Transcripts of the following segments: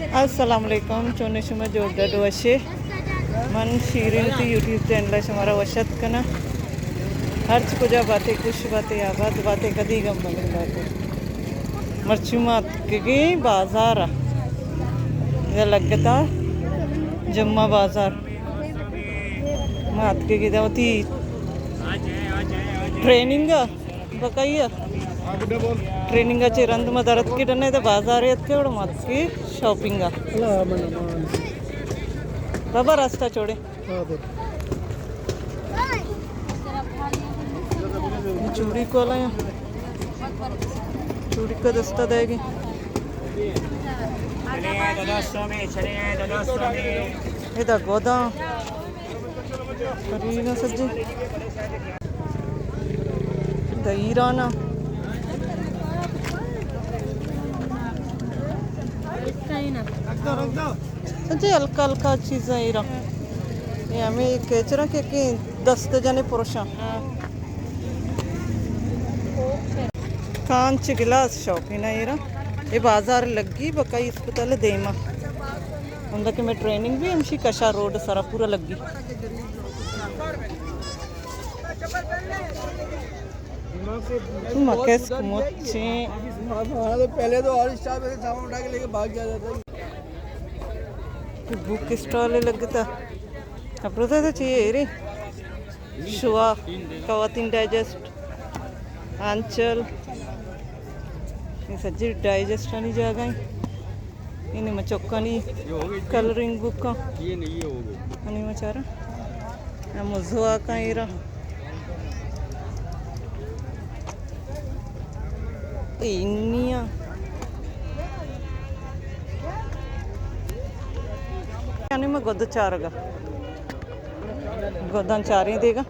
अस्सलाम वालेकुम चोनेशुमा जोरदार वशे मन शीरीन ती यूट्यूब चैनल हमारा वशत कना हर्च कुजा बातें कुछ बातें आबाद बातें कदी गम बने बातें मरचुमात के बाजार इधर लगता जम्मा बाजार मात के दावती ट्रेनिंग बकाइया ट्रेनिंगाचे रंद मदारत की डन आहे बाजार आहेत केवढं मातकी शॉपिंग बाबा रास्ता छोड़े चूड़ी को लाया चूड़ी का दस्ता देगी इधर गोदा करीना सज्जी दहीराना सच्ची हल्का हल्का चीज़ है ये हमें केचरा के 10 जने पुरुष कांच गिलास शौकीन है ये बाजार लगी बकाई अस्पताल देमा उनका कि मैं ट्रेनिंग भी हमशी कशा रोड सारा पूरा लगी मकेस कुमोचे पहले तो और स्टाफ सामान उठा के लेके भाग जाता था बुक स्टॉल लगता अब तो चाहिए रे शुआ कवातीन डाइजेस्ट आंचल ये सज्जी डाइजेस्ट वाली जगह इन्हें मचौकानी कलरिंग बुक का ये नहीं हो गई अनि मचारा ना मुझुआ का इरा इन्निया यानी मैं गोद चारगा गोदान चारी देगा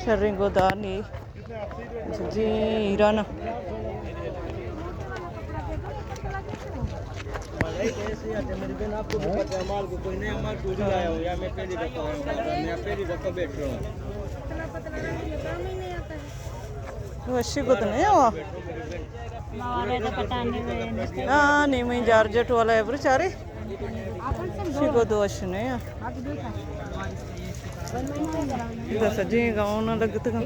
शर्री गोदानी जी ईराना मेरी बहन आपको भी पता है माल को कोई नया माल टूट आया हो या मैं पहली दफा बैठ रहा हूँ अच्छी को तो नहीं हुआ हाँ नहीं मैं जारजेट वाला है बेचारे अच्छी को तो अच्छी नहीं है इधर सजी गाँव ना लगता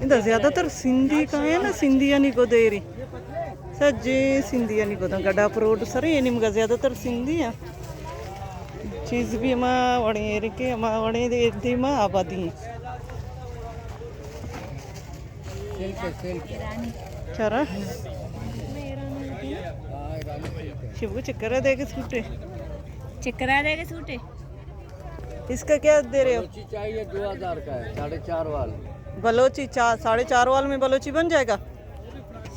इधर ज़्यादातर सिंधी का है ना सिंधियानी को दे रही सज्जे सिंधियानी को तो गड्ढा रोड सर ये निम्गा ज़्यादातर सिंधी है चीज़ भी हमारा वड़े के हमारा वड़े दे माँ आबादी है चरा शिव को चक्कर देगा सूटे चक्करा देगा सूटे इसका क्या दे रहे हो चाहिए 2000 का है 4.5 वाल बलोची 4.5 वाल में बलोची बन जाएगा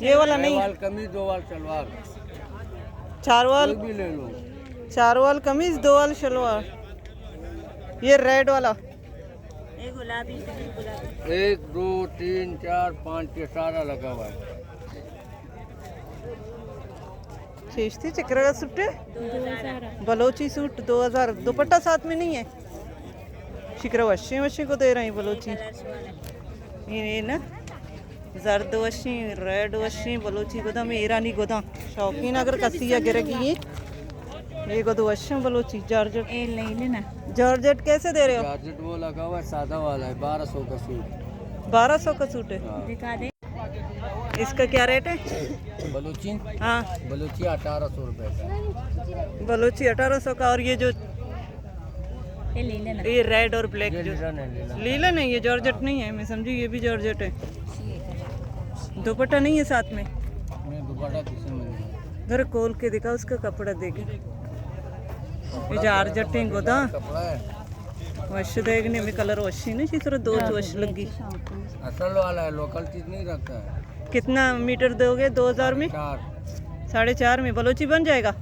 ये वाला नहीं वाल कमीज 2 वाल सलवार 4 वाल भी ले लो 4 वाल कमीज 2 वाल शलवार ये रेड वाला गुलाबी 1 2 3 4 5 6 सारा लगा हुआ है शेषती चक्र का सूट बलोची सूट 2000 दुपट्टा साथ में नहीं है शिक्र वशी वशी को दे रहे हैं बलोची ये ना जर्द वशी रेड वशी बलोची गोदा में ईरानी गोदा शौकीन अगर कसिया गिरे की ये गोदा वशी बलोची जॉर्जेट ए ले लेना जॉर्जेट कैसे दे रहे हो जॉर्जेट वो लगा हुआ है सादा वाला है 1200 का सूट 1200 का सूट है दिखा दे इसका क्या रेट है बलूची हाँ बलूची 1800 रुपए का बलोची 1800 का और ये जो ये ले लेना ये रेड और ब्लैक जो लीलन है लीला नहीं ये जॉर्जेट नहीं है मैं समझी ये भी जॉर्जेट है दुपट्टा नहीं है साथ में मैं दुपट्टा किसी में नहीं घर खोल के दिखा उसका कपड़ा देखे ये जॉर्जेट है गोदा कपड़ा है वश देखने में कलर वशी नहीं इस तरह 2 वश लगी असल वाला है लोकल चीज नहीं रखता है कितना मीटर दोगे 2000 में 4.5 में बलोची बन जाएगा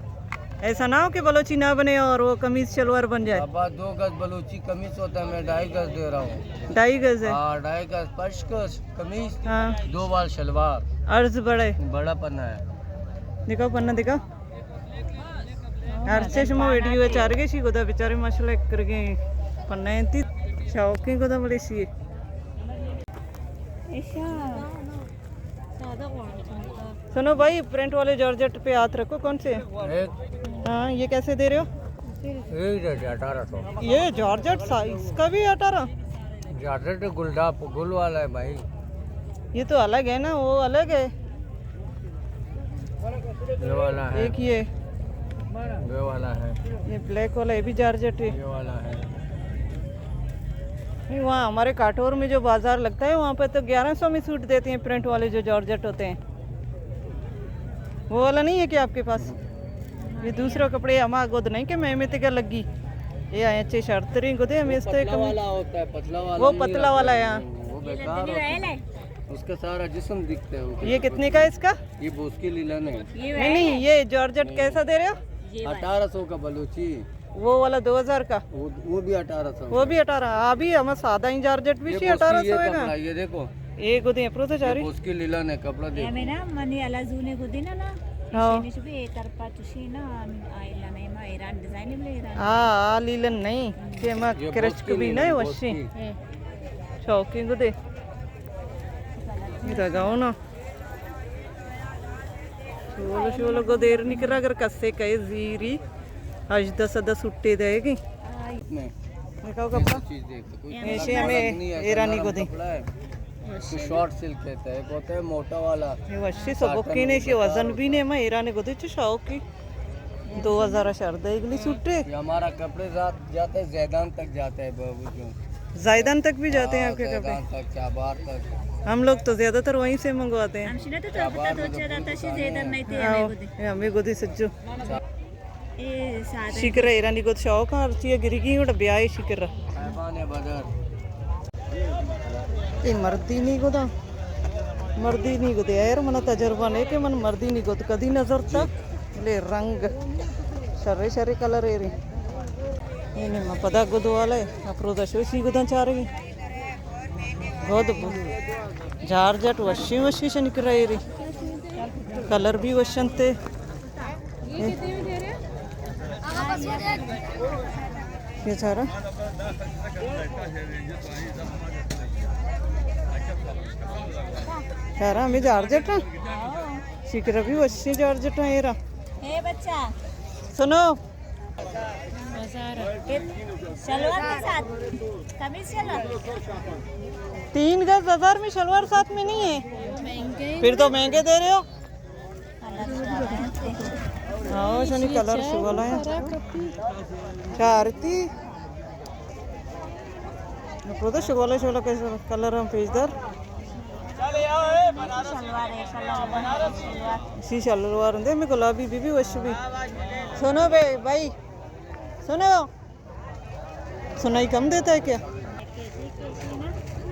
ऐसा ना हो कि बलोची ना बने और वो कमीज शलवार बन जाए अब 2 गज बलूची कमीज होता है मैं 2.5 गज दे रहा हूँ 2.5 गज है हाँ 2.5 गज फर्श गज कमीज हाँ 2 वाल शलवार अर्ज बड़े बड़ा पन्ना है दिखाओ पन्ना दिखाओ अर्चे शुमा वीडियो चार के शी गोदा बेचारे माशाल्लाह करके पन्ना एंती शौकी गोदा बड़ी सी ऐसा सादा सुनो भाई, प्रिंट वाले जॉर्जेट पे हाथ रखो, कौन से हैं? हाँ, ये कैसे दे रहे हो? 1800 ये जॉर्जेट साइज का भी 18? जॉर्जेट गुल वाला है भाई। ये तो अलग है ना, वो अलग है। ये वाला है, एक ये वाला है, ये ब्लैक वाला, ये भी जॉर्जेट है। ये वाला है। नहीं, वहाँ हमारे काठौर में जो बाजार लगता है वहाँ पे तो 1100 में सूट देते हैं, प्रिंट वाले जो जॉर्जेट होते हैं। वो वाला नहीं है क्या आपके पास? ये दूसरा कपड़े हमारा गोद नहीं कि मैं में क्या लगी ये आए अच्छे शर्ट रही गोदे हमें इस पतला वाला होता है, पतला वाला वो नहीं पतला वाला है यहाँ। वो बेकार होता है, उसका सारा जिस्म दिखता है वो। ये कितने का है इसका? ये बोस्की लीलन है, नहीं नहीं, ये जॉर्जेट कैसा दे रहे हो? 1800 का बलूची। वो वाला 2000 का, वो भी 1800। वो भी 18। अभी हम सादा ही जॉर्जेट भी 1800 है ना। ये देखो, ये गोदे अप्रो तो जा रही। बोस्की लीलन है कपड़ा देखो। ఏమైనా మనీ అలా జూనే కుదినా నా हाँ చూపి ఏ తరపా చూసి నా ఇలా నేమా ఇరాన్ డిజైన్ లో ఇరాన్ हाँ लीलन नहीं कि मैं ये क्रश बोस्की को भी लीलन, नहीं बोस्की। वशी शौकीन को दे गाओ ना शोलो शोलो को देर निकला अगर कस्से कहे जीरी अजदा सदा सुट्टे देगी इसमें दिखाओ कपड़ा चीज देख लो, कोई ऐसे कलर हमें नहीं है, ईरानी को दे कपड़ा है। इसको शॉर्ट सिल्क कहते हैं, एक होता है मोटा वाला। ये वशी सबकी ने शी वजन भी ने मैं ईरानी को दे शौकी 2000 शर्द इगली सुट्टे ये हमारा कपड़े जाते हैं जैदान तक जाते हैं बाबू जो। जायदान तक भी जाते हैं आपके कपड़े। जैदान तक, चाबार तक। हम लोग तो ज्यादातर वहीं से मंगवाते हैं। आमशिना तो तोपता तोचदा तशी जेदर नाही ते हाँ, आमे ये हमें गोदी सज्जो ए सादा शिकर ईरानी को शौक है अर्ची गिरी की उड़ ब्याह शिकर पैमान है बदर। ये मर्दी नहीं गोदा मर्दी नहीं गोदे यार मन तजर्बा नहीं कि मन मर्दी नहीं गोद कदी नजर तक ले रंग शर्रे शर्रे कलर है रे ये नहीं मैं पता गोद वाला है अप्रो दशो सी गोदा चाह रही गोद जॉर्जेट वशी वशी से निकल रही रे कलर भी वशंते ये सारा सारा हमें जॉर्जेट है शिकर भी वशी जॉर्जेट है ये ए बच्चा सुनो सलवार के साथ कमीज सलवार 3 गज 1000 में शलवार साथ में नहीं है फिर तो महंगे दे रहे हो हाँ शनि कलर वाला है चारती तो शुगला शोला कैसे कलर हम पेजदार सलवार है सलवार इसी शलवार दे मैं गुलाबी भी वश भी सुनो बे भाई सुनो सुनाई कम देता है क्या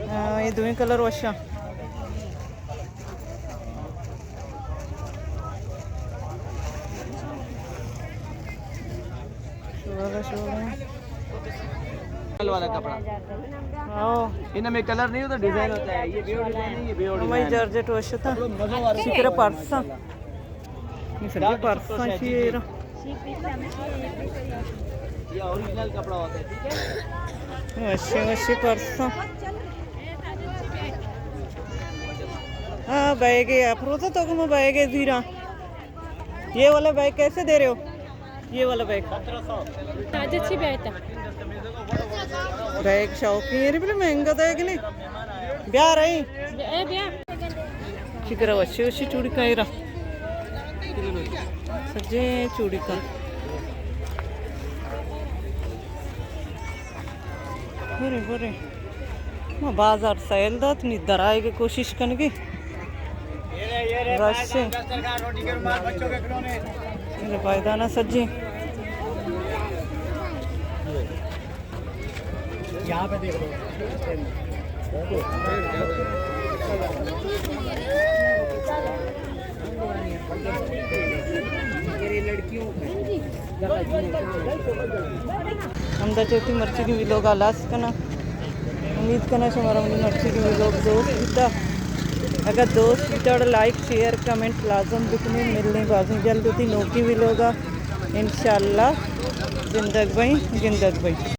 हाँ ये 2 कलर वशा वाला कपड़ा हाँ इनमें कलर नहीं होता, डिजाइन होता है। ये बेओ डिजाइन नहीं, ये बेओ हमारी जॉर्जेट वश था शिकर परसा ये सभी परसा चाहिए ये ओरिजिनल कपड़ा होता है, ठीक है। वशी वशी परसा हाँ बैग है अप्रो तो मैं बैग है जीरा ये वाला बैग कैसे दे रहे हो ये वाला बैग बैग शौकी है भी महंगा था कि नहीं ब्याह रही शिकर वशी वशी चूड़ी का हीरा सज्जे चूड़ी का बरे बरे मैं बाजार सैल दात नहीं दराए की कोशिश करने की रश से मेरे पायदाना सज्जी यहाँ पे देख लो। आमदा चौथी मर्ची की विलोग आलास कना उम्मीद करना हमारा मर्ची की विलोग दोस्त बीता अगर दोस्त बीता लाइक शेयर कमेंट लाजम दुखने मिलने बाजू जल्द होती नौकी विलोगा इंशाल्लाह जिंदगी भाई